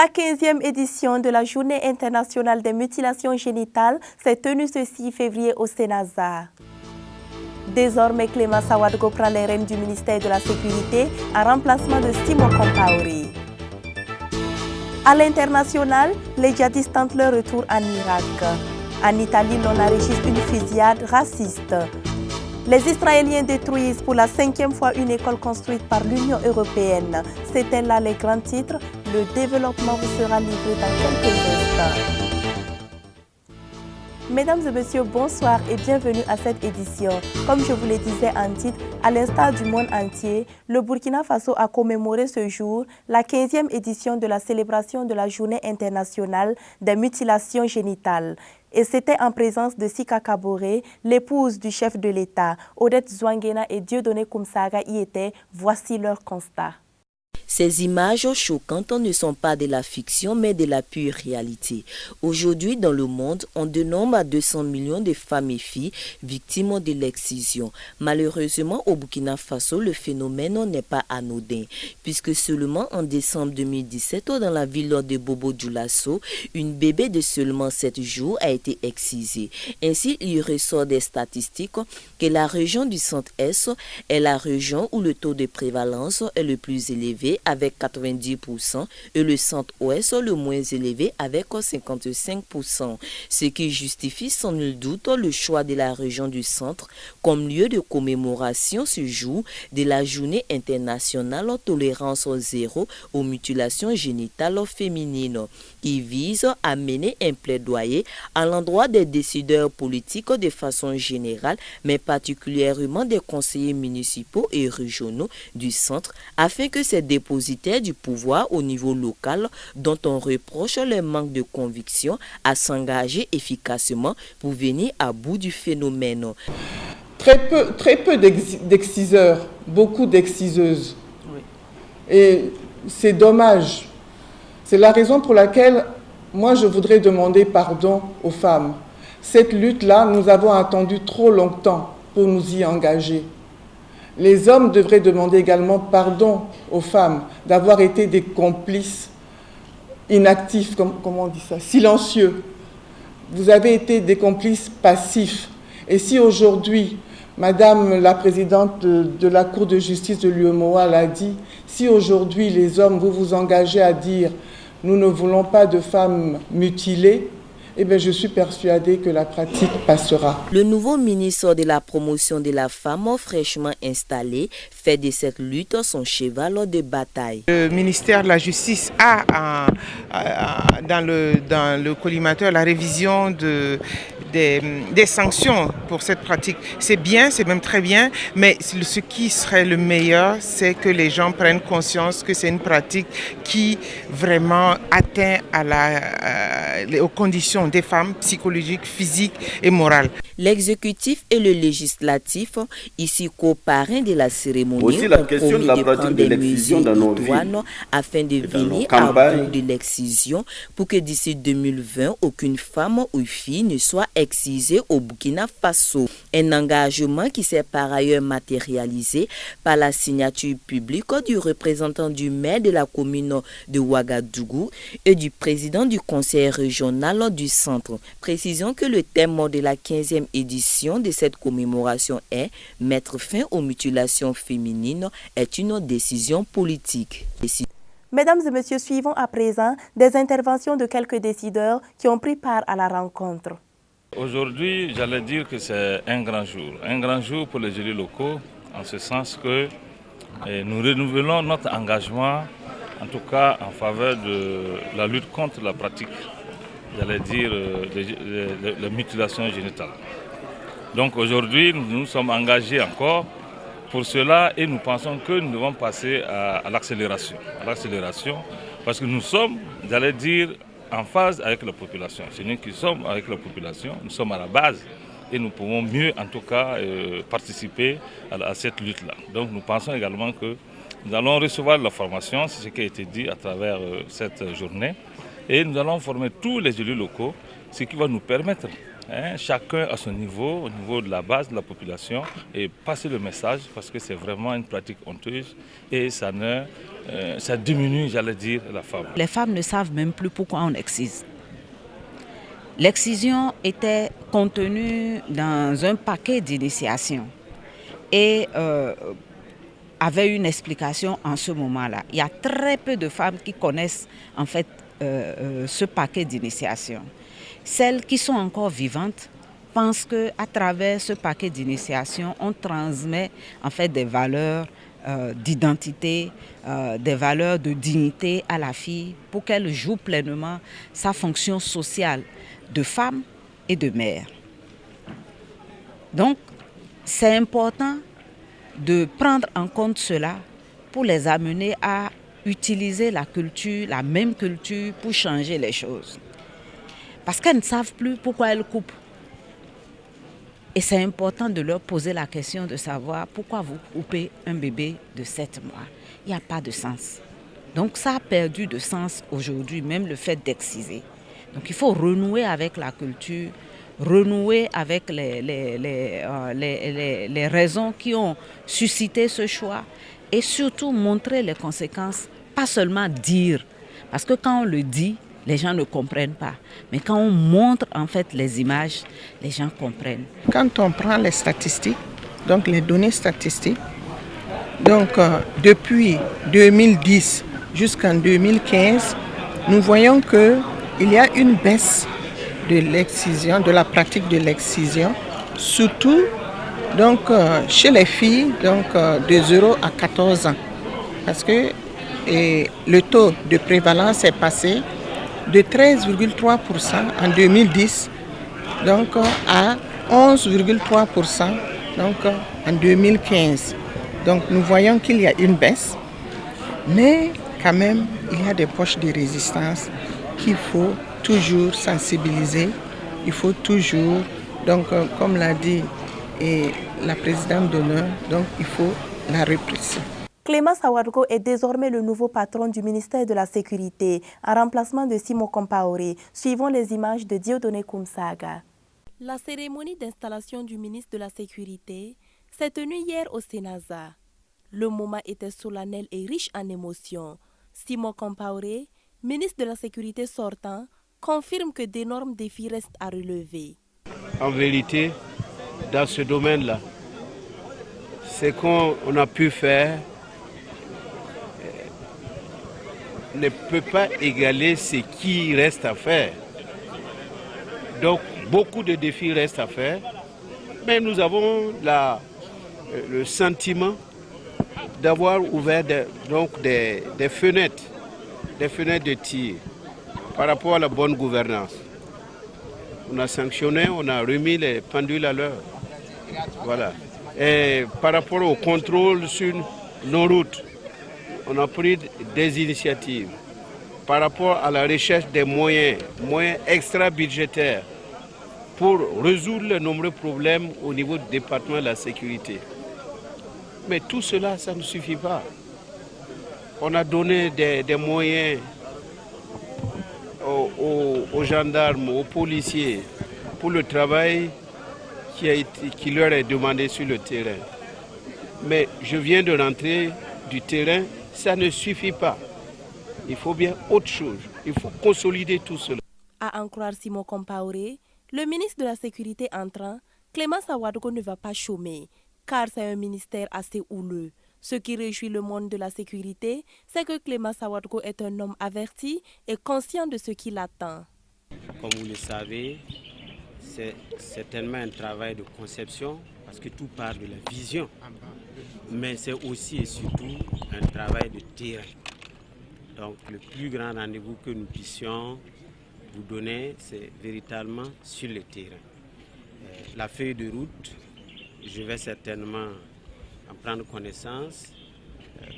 La 15e édition de la Journée internationale des mutilations génitales s'est tenue ce 6 février au Sénazar. Désormais, Clément Sawadgo prend les rênes du ministère de la Sécurité en remplacement de Simon Compaoré. À l'international, les djihadistes tentent leur retour en Irak. En Italie, l'on enregistre une fusillade raciste. Les Israéliens détruisent pour la 5e fois une école construite par l'Union européenne. C'étaient là les grands titres. Le développement vous sera livré dans quelques instants. Mesdames et messieurs, bonsoir et bienvenue à cette édition. Comme je vous le disais en titre, à l'instar du monde entier, le Burkina Faso a commémoré ce jour la 15e édition de la célébration de la Journée internationale des mutilations génitales. Et c'était en présence de Sika Kaboré, l'épouse du chef de l'État. Odette Zouangena et Dieudonné Koumsaga y étaient. Voici leur constat. Ces images choquantes ne sont pas de la fiction, mais de la pure réalité. Aujourd'hui, dans le monde, on dénombre à 200 millions de femmes et filles victimes de l'excision. Malheureusement, au Burkina Faso, le phénomène n'est pas anodin, puisque seulement en décembre 2017, dans la ville de Bobo-Dioulasso, une bébé de seulement 7 jours a été excisée. Ainsi, il ressort des statistiques que la région du Centre-Est est la région où le taux de prévalence est le plus élevé, avec 90%, et le centre-ouest le moins élevé avec 55%, ce qui justifie sans nul doute le choix de la région du centre comme lieu de commémoration ce jour de la journée internationale tolérance zéro aux mutilations génitales féminines, qui vise à mener un plaidoyer à l'endroit des décideurs politiques de façon générale, mais particulièrement des conseillers municipaux et régionaux du centre, afin que ces dépositaires du pouvoir au niveau local, dont on reproche le manque de conviction, à s'engager efficacement pour venir à bout du phénomène. Très peu d'exciseurs, beaucoup d'exciseuses. Oui. Et c'est dommage. C'est la raison pour laquelle moi je voudrais demander pardon aux femmes. Cette lutte-là, nous avons attendu trop longtemps pour nous y engager. Les hommes devraient demander également pardon aux femmes d'avoir été des complices inactifs, comment on dit ça, silencieux. Vous avez été des complices passifs. Et si aujourd'hui, Madame la présidente de la Cour de justice de l'UEMOA l'a dit, si aujourd'hui les hommes, vous vous engagez à dire « nous ne voulons pas de femmes mutilées », eh bien, je suis persuadée que la pratique passera. Le nouveau ministre de la promotion de la femme, fraîchement installé, fait de cette lutte son cheval de bataille. Le ministère de la Justice a dans le collimateur la révision des sanctions pour cette pratique. C'est bien, c'est même très bien, mais ce qui serait le meilleur, c'est que les gens prennent conscience que c'est une pratique qui vraiment atteint aux conditions des femmes psychologiques, physiques et morales. L'exécutif et le législatif, ici co-parrains de la cérémonie, aussi la question de la pratique de l'excision dans nos vies, afin de venir à bout de l'excision pour que d'ici 2020, aucune femme ou fille ne soit excisée au Burkina Faso. Un engagement qui s'est par ailleurs matérialisé par la signature publique du représentant du maire de la commune de Ouagadougou et du président du conseil régional du centre. Précisons que le thème de la 15e édition de cette commémoration est « Mettre fin aux mutilations féminines est une décision politique ». Mesdames et messieurs, suivons à présent des interventions de quelques décideurs qui ont pris part à la rencontre. Aujourd'hui, j'allais dire que c'est un grand jour pour les élus locaux, en ce sens que nous renouvelons notre engagement, en tout cas en faveur de la lutte contre la pratique, j'allais dire, les mutilations génitales. Donc aujourd'hui, nous sommes engagés encore pour cela et nous pensons que nous devons passer à l'accélération. Parce que nous sommes, j'allais dire, en phase avec la population. C'est nous qui sommes avec la population, nous sommes à la base et nous pouvons mieux en tout cas participer à cette lutte-là. Donc nous pensons également que nous allons recevoir la formation, c'est ce qui a été dit à travers cette journée, et nous allons former tous les élus locaux, ce qui va nous permettre, chacun à son niveau, au niveau de la base de la population, et passer le message parce que c'est vraiment une pratique honteuse et ça ne ça diminue, j'allais dire, la femme. Les femmes ne savent même plus pourquoi on excise. L'excision était contenue dans un paquet d'initiations et avait une explication en ce moment-là. Il y a très peu de femmes qui connaissent en fait ce paquet d'initiations. Celles qui sont encore vivantes pensent qu'à travers ce paquet d'initiations, on transmet en fait des valeurs d'identité, des valeurs de dignité à la fille pour qu'elle joue pleinement sa fonction sociale de femme et de mère. Donc, c'est important de prendre en compte cela pour les amener à utiliser la culture, la même culture, pour changer les choses. Parce qu'elles ne savent plus pourquoi elles coupent. Et c'est important de leur poser la question de savoir pourquoi vous coupez un bébé de 7 mois. Il n'y a pas de sens. Donc ça a perdu de sens aujourd'hui, même le fait d'exciser. Donc il faut renouer avec la culture, renouer avec les raisons qui ont suscité ce choix et surtout montrer les conséquences, pas seulement dire. Parce que quand on le dit, les gens ne comprennent pas. Mais quand on montre en fait les images, les gens comprennent. Quand on prend les statistiques, donc les données statistiques, donc depuis 2010 jusqu'en 2015, nous voyons qu'il y a une baisse de l'excision, de la pratique de l'excision, surtout donc, chez les filles donc, de 0 à 14 ans. Parce que le taux de prévalence est passé de 13,3% en 2010 donc, à 11,3% donc, en 2015. Donc nous voyons qu'il y a une baisse, mais quand même il y a des poches de résistance qu'il faut toujours sensibiliser, il faut toujours, donc comme l'a dit la présidente d'honneur, donc il faut la répression. Clément Sawadgo est désormais le nouveau patron du ministère de la Sécurité, en remplacement de Simon Compaoré, suivant les images de Dieudonné Koumsaga. La cérémonie d'installation du ministre de la Sécurité s'est tenue hier au Sénaza. Le moment était solennel et riche en émotions. Simon Compaoré, ministre de la Sécurité sortant, confirme que d'énormes défis restent à relever. En vérité, dans ce domaine-là, ce qu'on a pu faire ne peut pas égaler ce qui reste à faire. Donc, beaucoup de défis restent à faire, mais nous avons le sentiment d'avoir ouvert des fenêtres de tir par rapport à la bonne gouvernance. On a sanctionné, on a remis les pendules à l'heure. Voilà. Et par rapport au contrôle sur nos routes, on a pris des initiatives. Par rapport à la recherche des moyens extra-budgétaires pour résoudre les nombreux problèmes au niveau du département de la sécurité. Mais tout cela, ça ne suffit pas. On a donné des moyens aux gendarmes, aux policiers, pour le travail qui leur est demandé sur le terrain. Mais je viens de rentrer du terrain, ça ne suffit pas. Il faut bien autre chose. Il faut consolider tout cela. À en croire Simon Compaoré, le ministre de la Sécurité entrant, Clément Sawadgo ne va pas chômer, car c'est un ministère assez houleux. Ce qui réjouit le monde de la sécurité, c'est que Clément Sawadgo est un homme averti et conscient de ce qui l'attend. Comme vous le savez, c'est certainement un travail de conception, parce que tout part de la vision. Mais c'est aussi et surtout un travail de terrain. Donc le plus grand rendez-vous que nous puissions vous donner, c'est véritablement sur le terrain. La feuille de route, je vais certainement en prendre connaissance,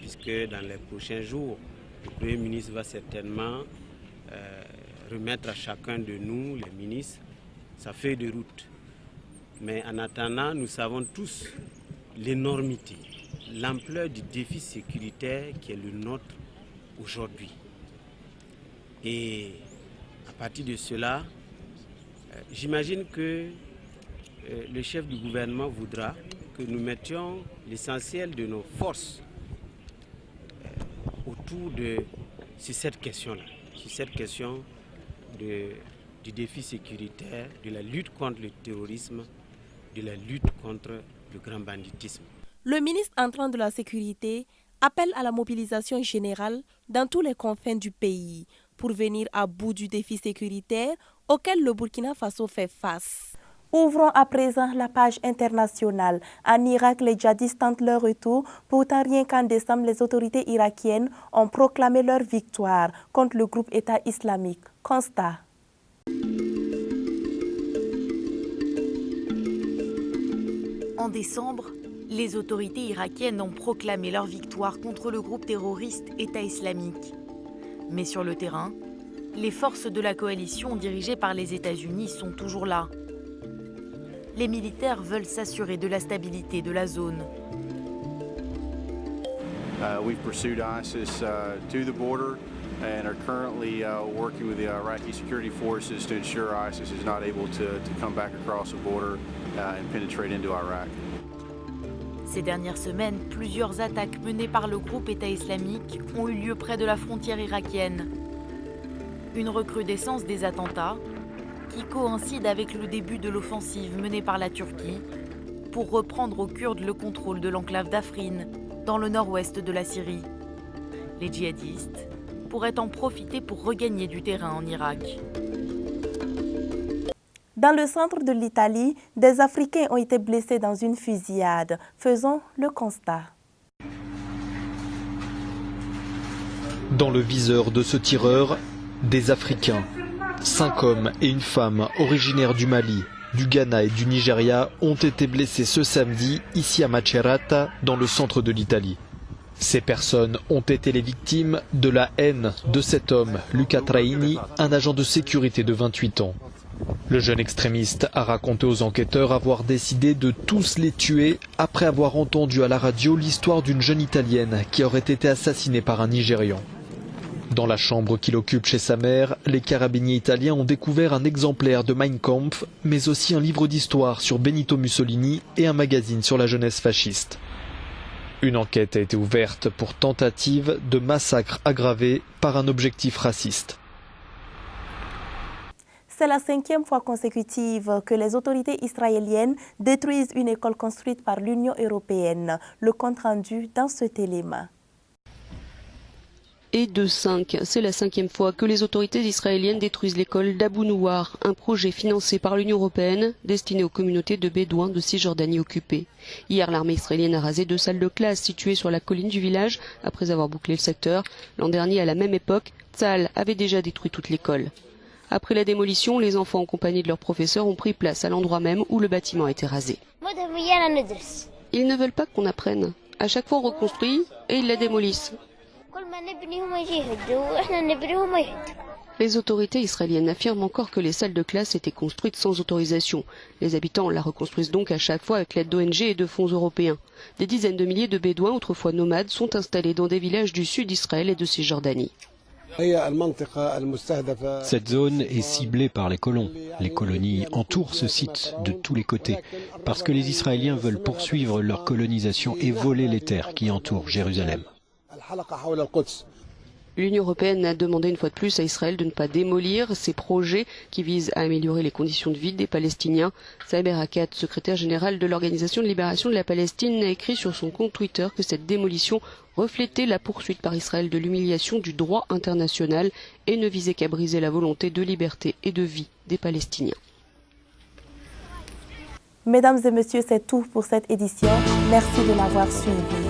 puisque dans les prochains jours, le Premier ministre va certainement remettre à chacun de nous, les ministres, sa feuille de route. Mais en attendant, nous savons tous l'énormité, l'ampleur du défi sécuritaire qui est le nôtre aujourd'hui. Et à partir de cela, j'imagine que le chef du gouvernement voudra que nous mettions l'essentiel de nos forces au surtout sur cette question-là, sur cette question du défi sécuritaire, de la lutte contre le terrorisme, de la lutte contre le grand banditisme. Le ministre entrant de la Sécurité appelle à la mobilisation générale dans tous les confins du pays pour venir à bout du défi sécuritaire auquel le Burkina Faso fait face. Ouvrons à présent la page internationale. En Irak, les djihadistes tentent leur retour. Pourtant, rien qu'en décembre, les autorités irakiennes ont proclamé leur victoire contre le groupe État islamique. Constat. En décembre, les autorités irakiennes ont proclamé leur victoire contre le groupe terroriste État islamique. Mais sur le terrain, les forces de la coalition dirigées par les États-Unis sont toujours là. Les militaires veulent s'assurer de la stabilité de la zone. We've pursued ISIS to the border and are currently working with the Iraqi security forces to ensure ISIS is not able to come back across the border and penetrate into Iraq. Ces dernières semaines, plusieurs attaques menées par le groupe État islamique ont eu lieu près de la frontière irakienne. Une recrudescence des attentats qui coïncide avec le début de l'offensive menée par la Turquie pour reprendre aux Kurdes le contrôle de l'enclave d'Afrin, dans le nord-ouest de la Syrie. Les djihadistes pourraient en profiter pour regagner du terrain en Irak. Dans le centre de l'Italie, des Africains ont été blessés dans une fusillade. Faisons le constat. Dans le viseur de ce tireur, des Africains. 5 hommes et une femme originaires du Mali, du Ghana et du Nigeria ont été blessés ce samedi ici à Macerata, dans le centre de l'Italie. Ces personnes ont été les victimes de la haine de cet homme, Luca Traini, un agent de sécurité de 28 ans. Le jeune extrémiste a raconté aux enquêteurs avoir décidé de tous les tuer après avoir entendu à la radio l'histoire d'une jeune Italienne qui aurait été assassinée par un Nigérian. Dans la chambre qu'il occupe chez sa mère, les carabiniers italiens ont découvert un exemplaire de Mein Kampf, mais aussi un livre d'histoire sur Benito Mussolini et un magazine sur la jeunesse fasciste. Une enquête a été ouverte pour tentative de massacre aggravé par un objectif raciste. C'est la 5e fois consécutive que les autorités israéliennes détruisent une école construite par l'Union européenne. Le compte rendu dans cet élément. Et de 5, c'est la 5e fois que les autorités israéliennes détruisent l'école d'Abou Nouar, un projet financé par l'Union européenne destiné aux communautés de Bédouins de Cisjordanie occupée. Hier, l'armée israélienne a rasé 2 salles de classe situées sur la colline du village après avoir bouclé le secteur. L'an dernier, à la même époque, Tzahal avait déjà détruit toute l'école. Après la démolition, les enfants en compagnie de leurs professeurs ont pris place à l'endroit même où le bâtiment a été rasé. Ils ne veulent pas qu'on apprenne. À chaque fois on reconstruit et ils la démolissent. Les autorités israéliennes affirment encore que les salles de classe étaient construites sans autorisation. Les habitants la reconstruisent donc à chaque fois avec l'aide d'ONG et de fonds européens. Des dizaines de milliers de Bédouins, autrefois nomades, sont installés dans des villages du sud d'Israël et de Cisjordanie. Cette zone est ciblée par les colons. Les colonies entourent ce site de tous les côtés parce que les Israéliens veulent poursuivre leur colonisation et voler les terres qui entourent Jérusalem. L'Union européenne a demandé une fois de plus à Israël de ne pas démolir ces projets qui visent à améliorer les conditions de vie des Palestiniens. Saeb Erekat, secrétaire général de l'Organisation de libération de la Palestine, a écrit sur son compte Twitter que cette démolition reflétait la poursuite par Israël de l'humiliation du droit international et ne visait qu'à briser la volonté de liberté et de vie des Palestiniens. Mesdames et messieurs, c'est tout pour cette édition. Merci de l'avoir suivi.